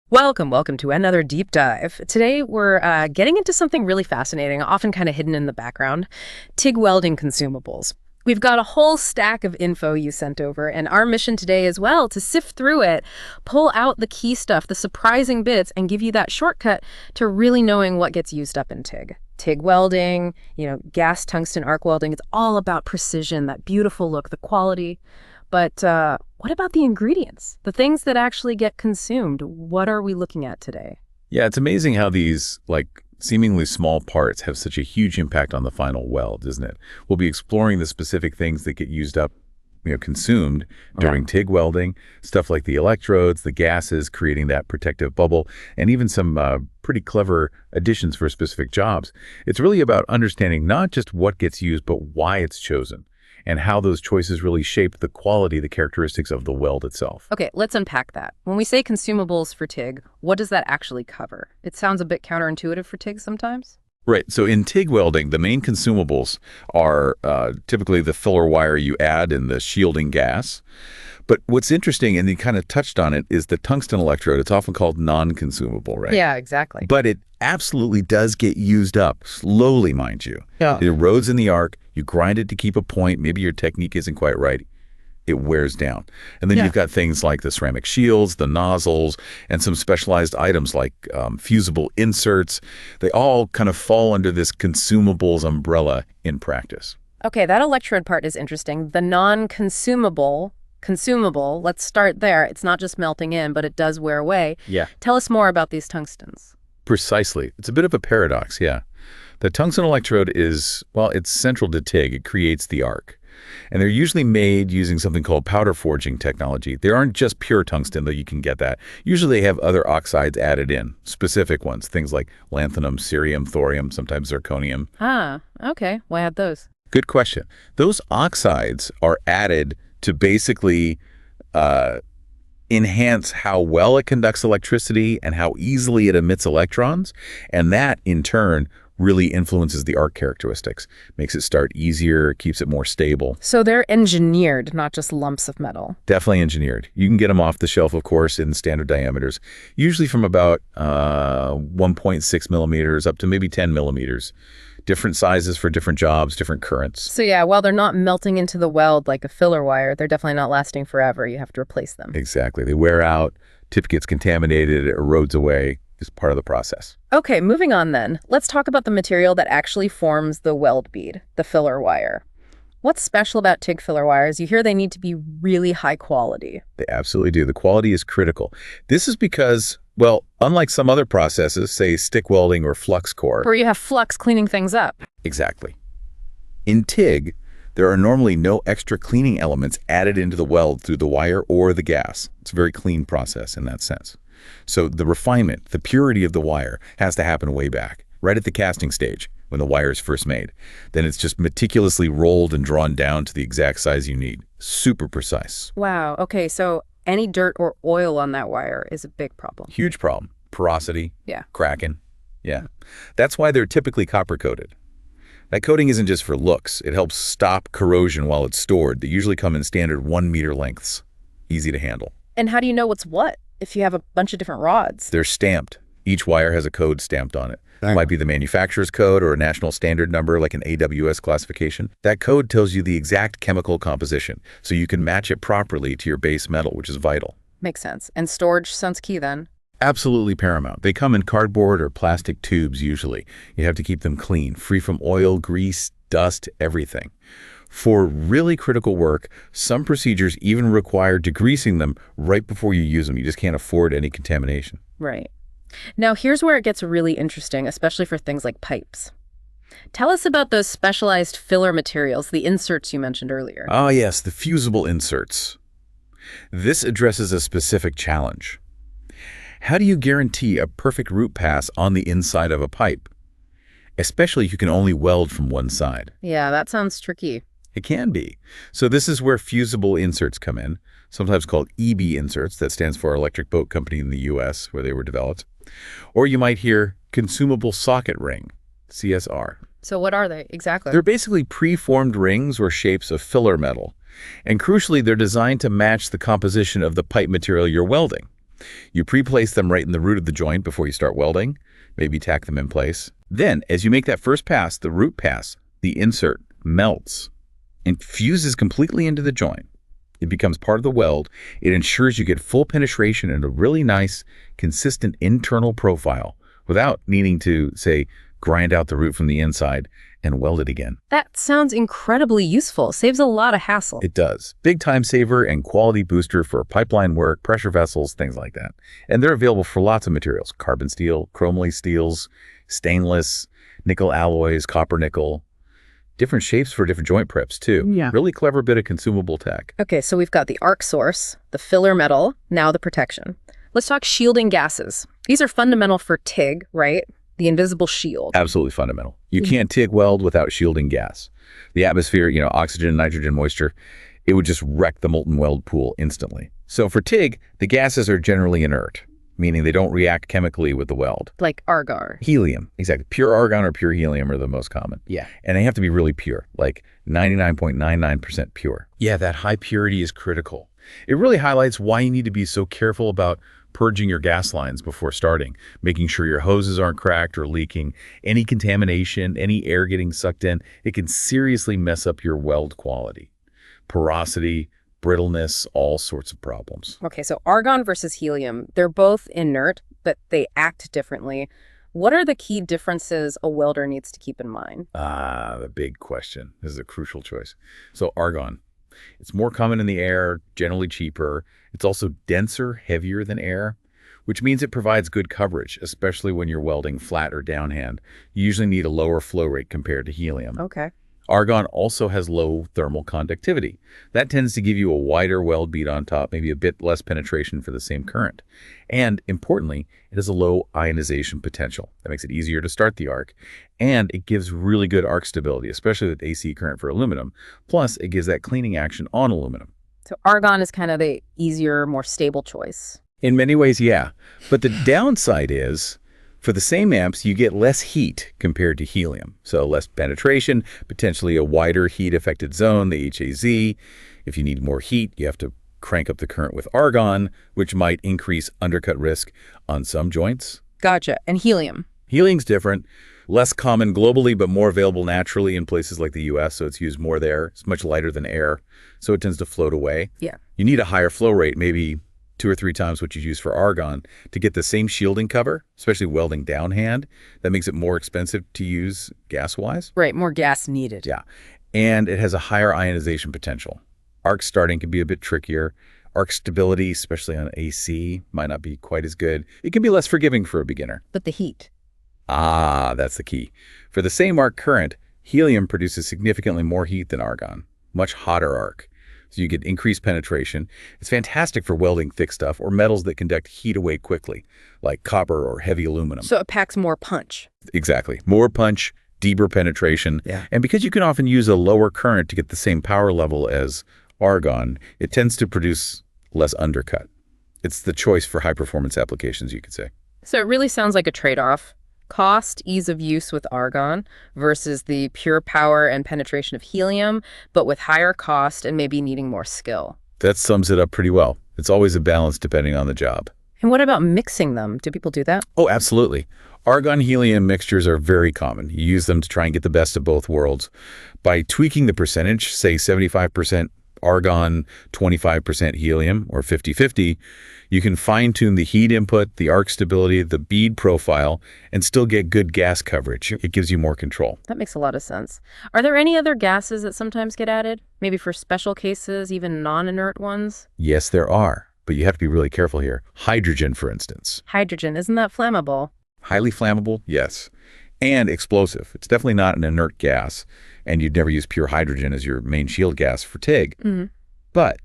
Welcome to another deep dive. Today we're getting into something really fascinating, often kind of hidden in the background, TIG welding consumables. We've got a whole stack of info you sent over, and our mission today as well to sift through it, pull out the key stuff, the surprising bits, and give you that shortcut to really knowing what gets used up in TIG. TIG welding, gas tungsten arc welding, it's all about precision, that beautiful look, the quality. But what about the ingredients, the things that actually get consumed? What are we looking at today? Yeah, it's amazing how these, seemingly small parts have such a huge impact on the final weld, isn't it? We'll be exploring the specific things that get used up, consumed during TIG welding, stuff like the electrodes, the gases, creating that protective bubble, and even some pretty clever additions for specific jobs. It's really about understanding not just what gets used, but why it's chosen, and how those choices really shape the quality, the characteristics of the weld itself. Okay, let's unpack that. When we say consumables for TIG, what does that actually cover? It sounds a bit counterintuitive for TIG sometimes. Right. So in TIG welding, the main consumables are typically the filler wire you add and the shielding gas. But what's interesting, and you kind of touched on it, is the tungsten electrode. It's often called non-consumable, right? Yeah, exactly. But it absolutely does get used up, slowly, mind you. Yeah. It erodes in the arc. You grind it to keep a point. Maybe your technique isn't quite right. It wears down. And then you've got things like the ceramic shields, the nozzles, and some specialized items like fusible inserts. They all kind of fall under this consumables umbrella in practice. Okay, that electrode part is interesting. The non-consumable consumable, let's start there. It's not just melting in, but it does wear away. Yeah. Tell us more about these tungstens. Precisely. It's a bit of a paradox, yeah. The tungsten electrode is, well, it's central to TIG. It creates the arc. And they're usually made using something called powder forging technology. They aren't just pure tungsten, though you can get that. Usually they have other oxides added in, specific ones, things like lanthanum, cerium, thorium, sometimes zirconium. Ah, okay. Why add those? Good question. Those oxides are added to basically enhance how well it conducts electricity and how easily it emits electrons. And that, in turn, really influences the arc characteristics, makes it start easier, keeps it more stable. So they're engineered, not just lumps of metal. Definitely engineered. You can get them off the shelf, of course, in standard diameters, usually from about 1.6 millimeters up to maybe 10 millimeters. Different sizes for different jobs, different currents. So yeah, while they're not melting into the weld like a filler wire, they're definitely not lasting forever. You have to replace them. Exactly. They wear out, tip gets contaminated, it erodes away. It's part of the process. Okay, moving on then. Let's talk about the material that actually forms the weld bead, the filler wire. What's special about TIG filler wires? You hear they need to be really high quality. They absolutely do. The quality is critical. This is because, well, unlike some other processes, say stick welding or flux core. Where you have flux cleaning things up. Exactly. In TIG, there are normally no extra cleaning elements added into the weld through the wire or the gas. It's a very clean process in that sense. So the refinement, the purity of the wire has to happen way back, right at the casting stage when the wire is first made. Then it's just meticulously rolled and drawn down to the exact size you need. Super precise. Wow. Okay, so any dirt or oil on that wire is a big problem. Huge problem. Porosity. Yeah. Cracking. Yeah. That's why they're typically copper-coated. That coating isn't just for looks. It helps stop corrosion while it's stored. They usually come in standard 1-meter lengths. Easy to handle. And how do you know what's what if you have a bunch of different rods? They're stamped. Each wire has a code stamped on it. It might be the manufacturer's code or a national standard number like an AWS classification. That code tells you the exact chemical composition, so you can match it properly to your base metal, which is vital. Makes sense. And storage sounds key then. Absolutely paramount. They come in cardboard or plastic tubes usually. You have to keep them clean, free from oil, grease, dust, everything. For really critical work, some procedures even require degreasing them right before you use them. You just can't afford any contamination. Right. Now, here's where it gets really interesting, especially for things like pipes. Tell us about those specialized filler materials, the inserts you mentioned earlier. Ah, yes, the fusible inserts. This addresses a specific challenge. How do you guarantee a perfect root pass on the inside of a pipe? Especially if you can only weld from one side. Yeah, that sounds tricky. It can be. So this is where fusible inserts come in, sometimes called EB inserts. That stands for Electric Boat Company in the US, where they were developed. Or you might hear consumable socket ring, CSR. So what are they exactly? They're basically preformed rings or shapes of filler metal. And crucially, they're designed to match the composition of the pipe material you're welding. You pre-place them right in the root of the joint before you start welding, maybe tack them in place. Then, as you make that first pass, the root pass, the insert melts and fuses completely into the joint. It becomes part of the weld. It ensures you get full penetration and a really nice, consistent internal profile without needing to, say, grind out the root from the inside and weld it again. That sounds incredibly useful. Saves a lot of hassle. It does. Big time saver and quality booster for pipeline work, pressure vessels, things like that. And they're available for lots of materials: carbon steel, chromoly steels, stainless, nickel alloys, copper nickel. Different shapes for different joint preps, too. Yeah. Really clever bit of consumable tech. Okay, so we've got the arc source, the filler metal, now the protection. Let's talk shielding gases. These are fundamental for TIG, right? The invisible shield. Absolutely fundamental. You can't TIG weld without shielding gas. The atmosphere, oxygen, nitrogen, moisture, it would just wreck the molten weld pool instantly. So for TIG, the gases are generally inert, meaning they don't react chemically with the weld. Like argon. Helium, exactly. Pure argon or pure helium are the most common. Yeah. And they have to be really pure, like 99.99% pure. Yeah, that high purity is critical. It really highlights why you need to be so careful about purging your gas lines before starting, making sure your hoses aren't cracked or leaking. Any contamination, any air getting sucked in, it can seriously mess up your weld quality. Porosity, brittleness, all sorts of problems. Okay, so argon versus helium, they're both inert, but they act differently. What are the key differences a welder needs to keep in mind? The big question. This is a crucial choice. So argon. It's more common in the air, generally cheaper. It's also denser, heavier than air, which means it provides good coverage, especially when you're welding flat or downhand. You usually need a lower flow rate compared to helium. Okay. Argon also has low thermal conductivity. That tends to give you a wider weld bead on top, maybe a bit less penetration for the same current. And importantly, it has a low ionization potential. That makes it easier to start the arc. And it gives really good arc stability, especially with AC current for aluminum. Plus, it gives that cleaning action on aluminum. So argon is kind of the easier, more stable choice. In many ways, yeah. But the downside is, for the same amps, you get less heat compared to helium. So less penetration, potentially a wider heat-affected zone, the HAZ. If you need more heat, you have to crank up the current with argon, which might increase undercut risk on some joints. Gotcha. And helium? Helium's different. Less common globally, but more available naturally in places like the US, so it's used more there. It's much lighter than air, so it tends to float away. Yeah. You need a higher flow rate, maybe 2 or 3 times what you use for argon, to get the same shielding cover, especially welding downhand. That makes it more expensive to use gas-wise. Right, more gas needed. Yeah, and it has a higher ionization potential. Arc starting can be a bit trickier. Arc stability, especially on AC, might not be quite as good. It can be less forgiving for a beginner. But the heat? That's the key. For the same arc current, helium produces significantly more heat than argon, much hotter arc. So you get increased penetration. It's fantastic for welding thick stuff or metals that conduct heat away quickly, like copper or heavy aluminum. So it packs more punch. Exactly. More punch, deeper penetration. Yeah. And because you can often use a lower current to get the same power level as argon, it tends to produce less undercut. It's the choice for high-performance applications, you could say. So it really sounds like a trade-off. Cost, ease of use with argon versus the pure power and penetration of helium, but with higher cost and maybe needing more skill. That sums it up pretty well. It's always a balance depending on the job. And what about mixing them? Do people do that? Oh, absolutely. Argon-helium mixtures are very common. You use them to try and get the best of both worlds. By tweaking the percentage, say 75% argon, 25% helium, or 50-50, you can fine-tune the heat input, the arc stability, the bead profile, and still get good gas coverage. It gives you more control. That makes a lot of sense. Are there any other gases that sometimes get added? Maybe for special cases, even non-inert ones? Yes, there are, but you have to be really careful here. Hydrogen, for instance. Hydrogen, isn't that flammable? Highly flammable, yes. And explosive. It's definitely not an inert gas, and you'd never use pure hydrogen as your main shield gas for TIG. Mm-hmm. But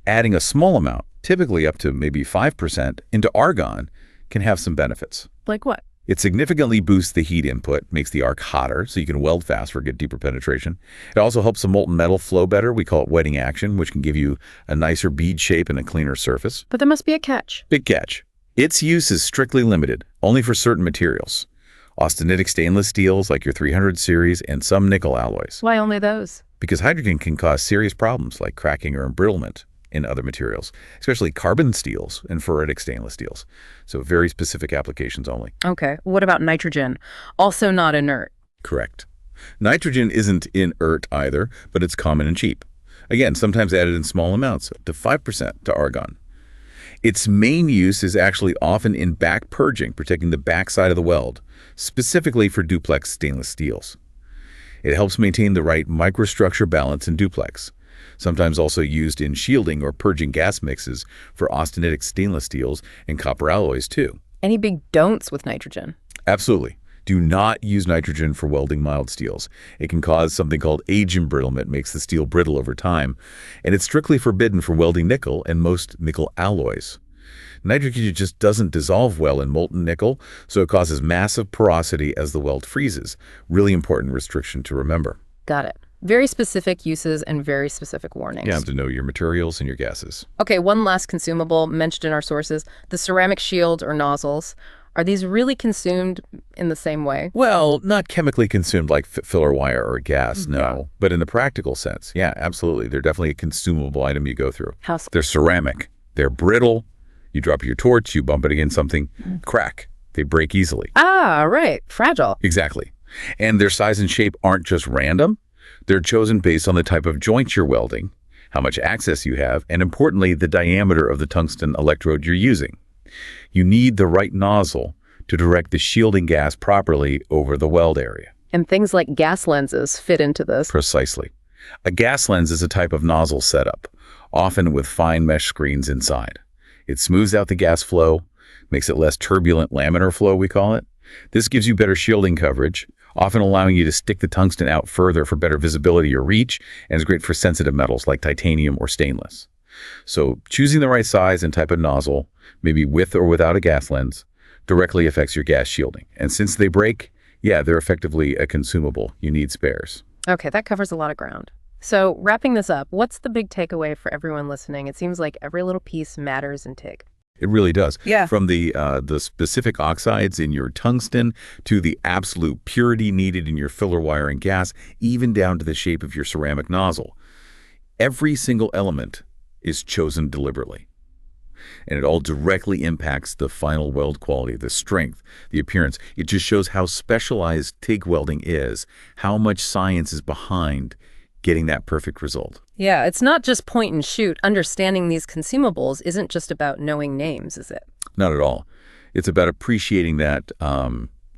adding a small amount, typically up to maybe 5%, into argon can have some benefits. Like what? It significantly boosts the heat input, makes the arc hotter, so you can weld faster, get deeper penetration. It also helps the molten metal flow better. We call it wetting action, which can give you a nicer bead shape and a cleaner surface. But there must be a catch. Big catch. Its use is strictly limited, only for certain materials. Austenitic stainless steels like your 300 series and some nickel alloys. Why only those? Because hydrogen can cause serious problems like cracking or embrittlement. in other materials, especially carbon steels and ferritic stainless steels. So very specific applications only. Okay. What about nitrogen? Also not inert. Correct. Nitrogen isn't inert either, but it's common and cheap. Again, sometimes added in small amounts, up to 5% to argon. Its main use is actually often in back purging, protecting the backside of the weld, specifically for duplex stainless steels. It helps maintain the right microstructure balance in duplex, sometimes also used in shielding or purging gas mixes for austenitic stainless steels and copper alloys too. Any big don'ts with nitrogen? Absolutely. Do not use nitrogen for welding mild steels. It can cause something called age embrittlement, makes the steel brittle over time, and it's strictly forbidden for welding nickel and most nickel alloys. Nitrogen just doesn't dissolve well in molten nickel, so it causes massive porosity as the weld freezes. Really important restriction to remember. Got it. Very specific uses and very specific warnings. You have to know your materials and your gases. Okay, one last consumable mentioned in our sources, the ceramic shields or nozzles. Are these really consumed in the same way? Well, not chemically consumed like filler wire or gas, no. But in the practical sense, yeah, absolutely. They're definitely a consumable item you go through. How so? They're ceramic. They're brittle. You drop your torch, you bump it against something, crack. They break easily. Ah, right. Fragile. Exactly. And their size and shape aren't just random. They're chosen based on the type of joint you're welding, how much access you have, and importantly, the diameter of the tungsten electrode you're using. You need the right nozzle to direct the shielding gas properly over the weld area. And things like gas lenses fit into this. Precisely. A gas lens is a type of nozzle setup, often with fine mesh screens inside. It smooths out the gas flow, makes it less turbulent laminar flow, we call it. This gives you better shielding coverage, often allowing you to stick the tungsten out further for better visibility or reach, and is great for sensitive metals like titanium or stainless. So choosing the right size and type of nozzle, maybe with or without a gas lens, directly affects your gas shielding. And since they break, yeah, they're effectively a consumable. You need spares. Okay, that covers a lot of ground. So wrapping this up, what's the big takeaway for everyone listening? It seems like every little piece matters in TIG. It really does. Yeah. From the specific oxides in your tungsten to the absolute purity needed in your filler wire and gas, even down to the shape of your ceramic nozzle. Every single element is chosen deliberately. And it all directly impacts the final weld quality, the strength, the appearance. It just shows how specialized TIG welding is, how much science is behind getting that perfect result. Yeah, it's not just point and shoot. Understanding these consumables isn't just about knowing names, is it? Not at all. It's about appreciating that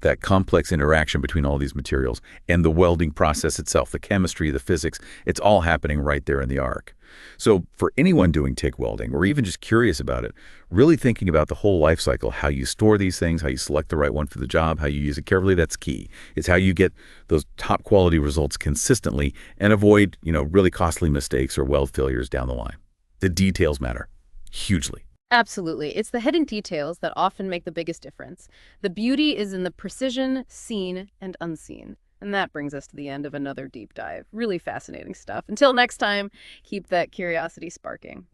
that complex interaction between all these materials and the welding process itself, the chemistry, the physics. It's all happening right there in the arc. So for anyone doing TIG welding or even just curious about it, really thinking about the whole life cycle, how you store these things, how you select the right one for the job, how you use it carefully, that's key. It's how you get those top quality results consistently and avoid, really costly mistakes or weld failures down the line. The details matter hugely. Absolutely. It's the hidden details that often make the biggest difference. The beauty is in the precision, seen and unseen. And that brings us to the end of another deep dive. Really fascinating stuff. Until next time, keep that curiosity sparking.